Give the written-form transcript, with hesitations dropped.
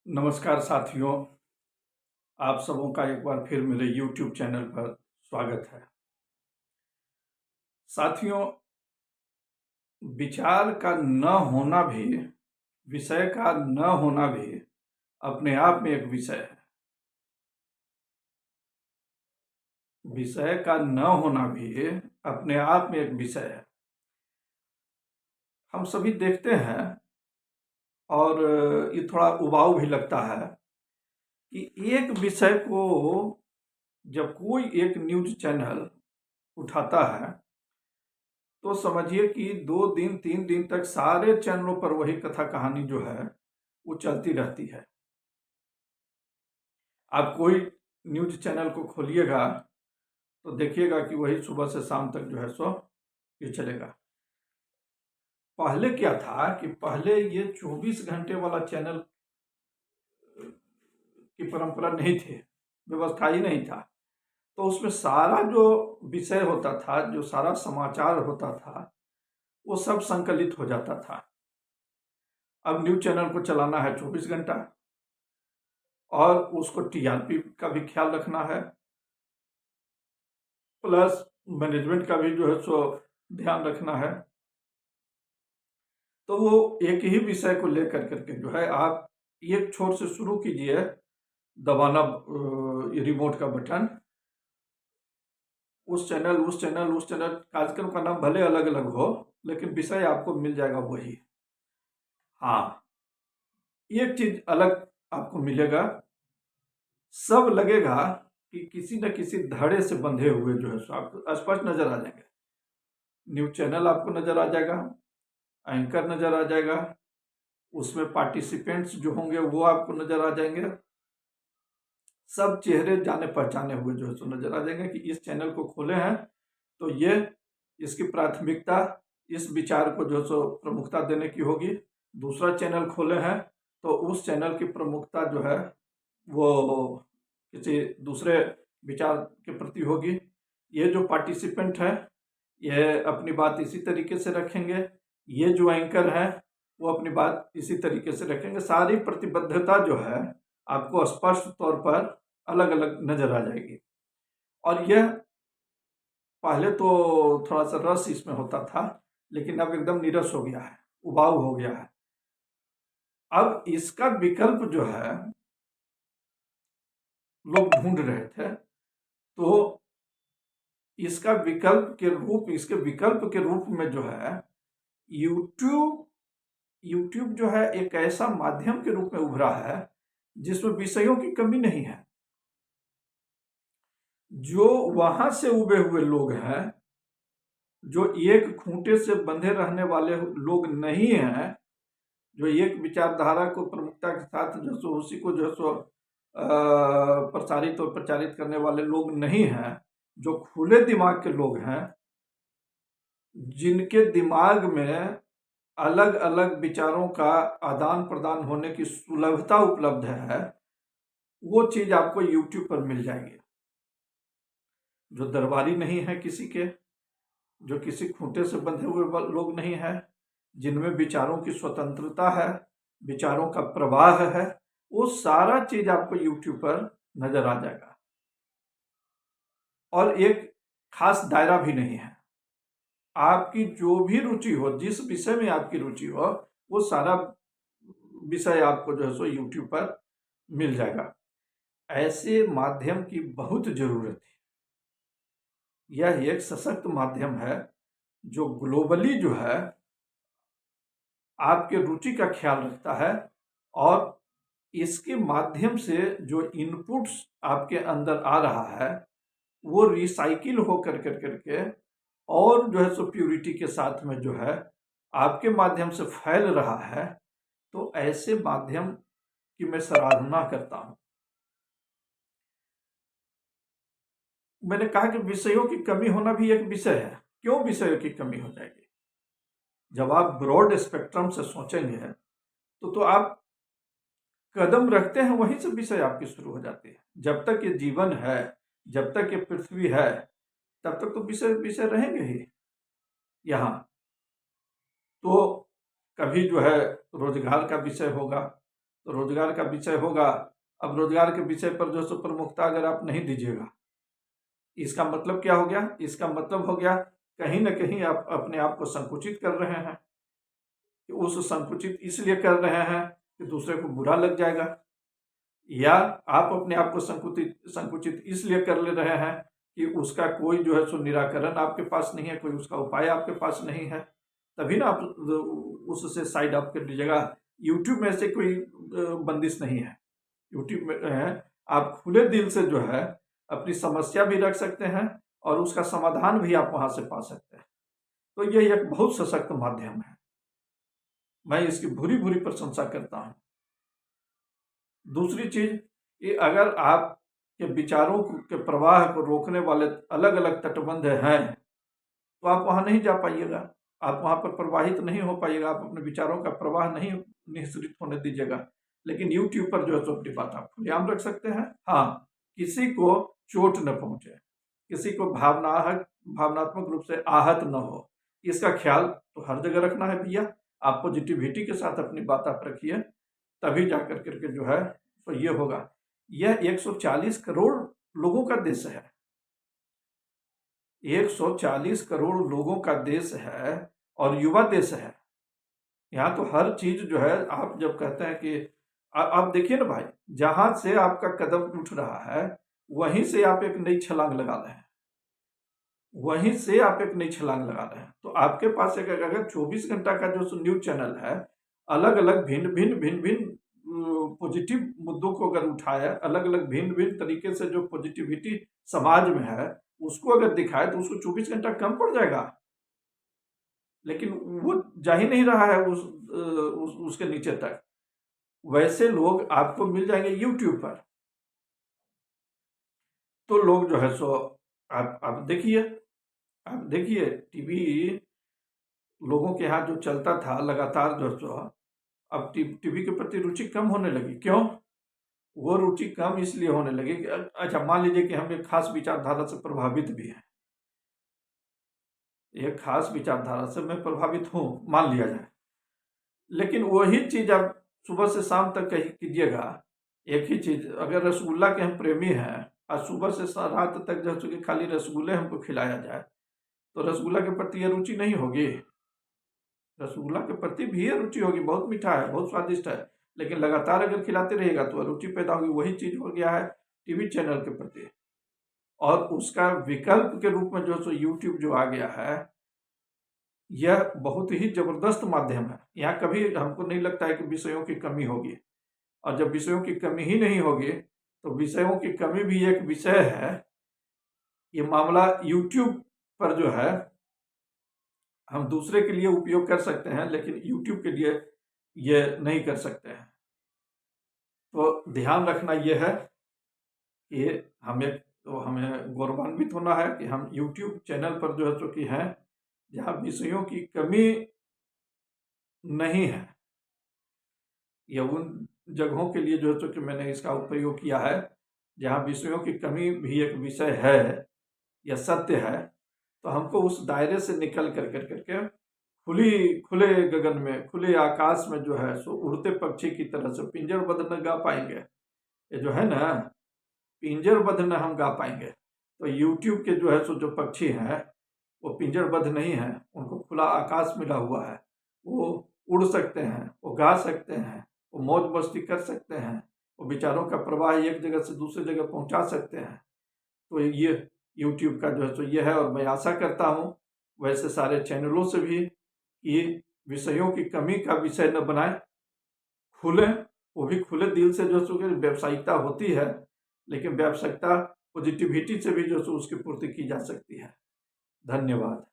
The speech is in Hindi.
नमस्कार साथियों, आप सबों का एक बार फिर मेरे YouTube चैनल पर स्वागत है। साथियों, विचार का न होना भी, विषय का न होना भी अपने आप में एक विषय है। विषय का न होना भी अपने आप में एक विषय है। हम सभी देखते हैं और ये थोड़ा उबाऊ भी लगता है कि एक विषय को जब कोई एक न्यूज़ चैनल उठाता है तो समझिए कि 2 दिन 3 दिन तक सारे चैनलों पर वही कथा कहानी जो है वो चलती रहती है। आप कोई न्यूज़ चैनल को खोलिएगा तो देखिएगा कि वही सुबह से शाम तक जो है सो ये चलेगा। पहले क्या था कि पहले ये 24 घंटे वाला चैनल की परंपरा नहीं थी, व्यवस्था ही नहीं था। तो उसमें सारा जो विषय होता था, जो सारा समाचार होता था, वो सब संकलित हो जाता था। अब न्यूज़ चैनल को चलाना है 24 घंटा और उसको टीआरपी का भी ख्याल रखना है, प्लस मैनेजमेंट का भी जो है सो ध्यान रखना है। तो वो एक ही विषय को लेकर करके जो है आप एक छोर से शुरू कीजिए, दबाना रिमोट का बटन, उस चैनल कार्यक्रम का नाम भले अलग अलग हो लेकिन विषय आपको मिल जाएगा वही। हाँ, एक चीज अलग आपको मिलेगा, सब लगेगा कि किसी न किसी धड़े से बंधे हुए जो है सो आपको स्पष्ट नजर आ जाएंगे। न्यूज चैनल आपको नजर आ जाएगा, एंकर नजर आ जाएगा, उसमें पार्टिसिपेंट्स जो होंगे वो आपको नजर आ जाएंगे, सब चेहरे जाने पहचाने हुए जो है सो नजर आ जाएंगे कि इस चैनल को खोले हैं तो ये इसकी प्राथमिकता इस विचार को जो है सो प्रमुखता देने की होगी। दूसरा चैनल खोले हैं तो उस चैनल की प्रमुखता जो है वो किसी दूसरे विचार के प्रति होगी। ये जो पार्टिसिपेंट है ये अपनी बात इसी तरीके से रखेंगे, ये जो एंकर है वो अपनी बात इसी तरीके से रखेंगे। सारी प्रतिबद्धता जो है आपको स्पष्ट तौर पर अलग अलग नजर आ जाएगी। और यह पहले तो थोड़ा सा रस इसमें होता था लेकिन अब एकदम नीरस हो गया है, उबाऊ हो गया है। अब इसका विकल्प जो है लोग ढूंढ रहे थे, तो इसके विकल्प के रूप में जो है यूट्यूब जो है एक ऐसा माध्यम के रूप में उभरा है जिसमें विषयों की कमी नहीं है। जो वहां से उबे हुए लोग हैं, जो एक खूंटे से बंधे रहने वाले लोग नहीं हैं, जो एक विचारधारा को प्रमुखता के साथ जो सो उसी को जो सो प्रसारित और प्रचारित करने वाले लोग नहीं हैं, जो खुले दिमाग के लोग हैं, जिनके दिमाग में अलग अलग विचारों का आदान प्रदान होने की सुलभता उपलब्ध है, वो चीज आपको YouTube पर मिल जाएगी। जो दरबारी नहीं है किसी के, जो किसी खूंटे से बंधे हुए लोग नहीं है, जिनमें विचारों की स्वतंत्रता है, विचारों का प्रवाह है, वो सारा चीज आपको YouTube पर नजर आ जाएगा। और एक खास दायरा भी नहीं है, आपकी जो भी रुचि हो, जिस विषय में आपकी रुचि हो, वो सारा विषय आपको जो है सो YouTube पर मिल जाएगा। ऐसे माध्यम की बहुत जरूरत है। यह एक सशक्त माध्यम है जो ग्लोबली जो है आपके रुचि का ख्याल रखता है और इसके माध्यम से जो इनपुट्स आपके अंदर आ रहा है वो रिसाइकिल हो करके और जो है सो प्यूरिटी के साथ में जो है आपके माध्यम से फैल रहा है। तो ऐसे माध्यम की मैं सराहना करता हूं। मैंने कहा कि विषयों की कमी होना भी एक विषय है। क्यों विषयों की कमी हो जाएगी? जब आप ब्रॉड स्पेक्ट्रम से सोचेंगे तो आप कदम रखते हैं वहीं से विषय आपकी शुरू हो जाती है। जब तक ये जीवन है, जब तक ये पृथ्वी है, तब तक तो विषय विषय रहेंगे ही यहाँ। तो कभी जो है रोजगार का विषय होगा तो रोजगार का विषय होगा। अब रोजगार के विषय पर जो सो प्रमुखता अगर आप नहीं दीजिएगा, इसका मतलब क्या हो गया? इसका मतलब हो गया कहीं ना कहीं आप अपने आप को संकुचित कर रहे हैं। कि उस संकुचित इसलिए कर रहे हैं कि दूसरे को बुरा लग जाएगा, या आप अपने आप को संकुचित संकुचित इसलिए कर ले रहे हैं कि उसका कोई जो है सो निराकरण आपके पास नहीं है, कोई उसका उपाय आपके पास नहीं है, तभी ना आप उससे साइड अप कर लीजिएगा। यूट्यूब में से कोई बंदिश नहीं है। यूट्यूब में आप खुले दिल से जो है अपनी समस्या भी रख सकते हैं और उसका समाधान भी आप वहां से पा सकते हैं। तो यह एक बहुत सशक्त माध्यम है, मैं इसकी भूरी भूरी प्रशंसा करता हूं। दूसरी चीज, ये अगर आपके विचारों के प्रवाह को रोकने वाले अलग अलग तटबंध हैं तो आप वहां नहीं जा पाइएगा, आप वहां पर प्रवाहित नहीं हो पाइएगा, आप अपने विचारों का प्रवाह नहीं निःसृत होने दीजिएगा। लेकिन यूट्यूब पर जो है तो अपनी बात आप खुलेआम रख सकते हैं। हाँ, किसी को चोट न पहुंचे, किसी को भावनात्मक रूप से आहत न हो, इसका ख्याल तो हर जगह रखना है भैया। आप पॉजिटिविटी के साथ अपनी बात आप रखिए, तभी जाकर करके जो है तो ये होगा। यह 140 करोड़ लोगों का देश है, 140 करोड़ लोगों का देश है और युवा देश है। यहाँ तो हर चीज जो है, आप जब कहते हैं कि आप देखिए ना भाई, जहां से आपका कदम उठ रहा है वहीं से आप एक नई छलांग लगा रहे हैं, वहीं से आप एक नई छलांग लगा रहे हैं। तो आपके पास एक अगर 24 घंटा का जो न्यूज चैनल है, अलग अलग भिन्न भिन्न भिन्न भिन्न पॉजिटिव मुद्दों को अगर उठाए, अलग अलग भिन्न भिन्न तरीके से जो पॉजिटिविटी समाज में है उसको अगर दिखाए, तो उसको 24 घंटा कम पड़ जाएगा। लेकिन वो जा ही नहीं रहा है उसके नीचे तक। वैसे लोग आपको मिल जाएंगे यूट्यूब पर। तो लोग जो है सो आप देखिए टीवी लोगों के यहाँ जो चलता था लगातार जो सो, अब टीवी के प्रति रुचि कम होने लगी। क्यों? वो रुचि कम इसलिए होने लगी कि अच्छा, मान लीजिए कि हम एक खास विचारधारा से प्रभावित भी हैं, एक खास विचारधारा से मैं प्रभावित हूं, मान लिया जाए, लेकिन वही चीज आप सुबह से शाम तक कीजिएगा। एक ही चीज, अगर रसगुल्ला के हम प्रेमी हैं और सुबह से रात तक जो कि खाली रसगुल्ले हमको खिलाया जाए, तो रसगुल्ला के प्रति यह रुचि नहीं होगी? रसगुल्ला के प्रति भी ये रुचि होगी, बहुत मीठा है, बहुत स्वादिष्ट है, लेकिन लगातार अगर खिलाते रहेगा तो रुचि पैदा होगी। वही चीज हो गया है टीवी चैनल के प्रति। और उसका विकल्प के रूप में जो सो यूट्यूब जो आ गया है, यह बहुत ही जबरदस्त माध्यम है। यहाँ कभी हमको नहीं लगता है कि विषयों की कमी होगी, और जब विषयों की कमी ही नहीं होगी तो विषयों की कमी भी एक विषय है। ये मामला यूट्यूब पर जो है हम दूसरे के लिए उपयोग कर सकते हैं, लेकिन यूट्यूब के लिए ये नहीं कर सकते हैं। तो ध्यान रखना यह है कि हमें गौरवान्वित होना है कि हम यूट्यूब चैनल पर जो है चूंकि हैं जहाँ विषयों की कमी नहीं है। यह उन जगहों के लिए जो है चूंकि मैंने इसका प्रयोग किया है जहाँ विषयों की कमी भी एक विषय है या सत्य है, तो हमको उस दायरे से निकल कर करके खुले गगन में, खुले आकाश में जो है सो उड़ते पक्षी की तरह से पिंजरबद्ध न गा पाएंगे। ये जो है ना, पिंजरबद्ध न हम गा पाएंगे। तो यूट्यूब के जो है सो जो पक्षी हैं वो पिंजरबद्ध नहीं है, उनको खुला आकाश मिला हुआ है, वो उड़ सकते हैं, वो गा सकते हैं, वो मौज मस्ती कर सकते हैं, वो विचारों का प्रवाह एक जगह से दूसरी जगह पहुंचा सकते हैं। तो ये यूट्यूब का जो है सो ये है। और मैं आशा करता हूँ वैसे सारे चैनलों से भी कि विषयों की कमी का विषय न बनाए, खुले, वो भी खुले दिल से जो सो व्यावसायिकता होती है, लेकिन व्यावसायिकता पॉजिटिविटी से भी जो सो उसकी पूर्ति की जा सकती है। धन्यवाद।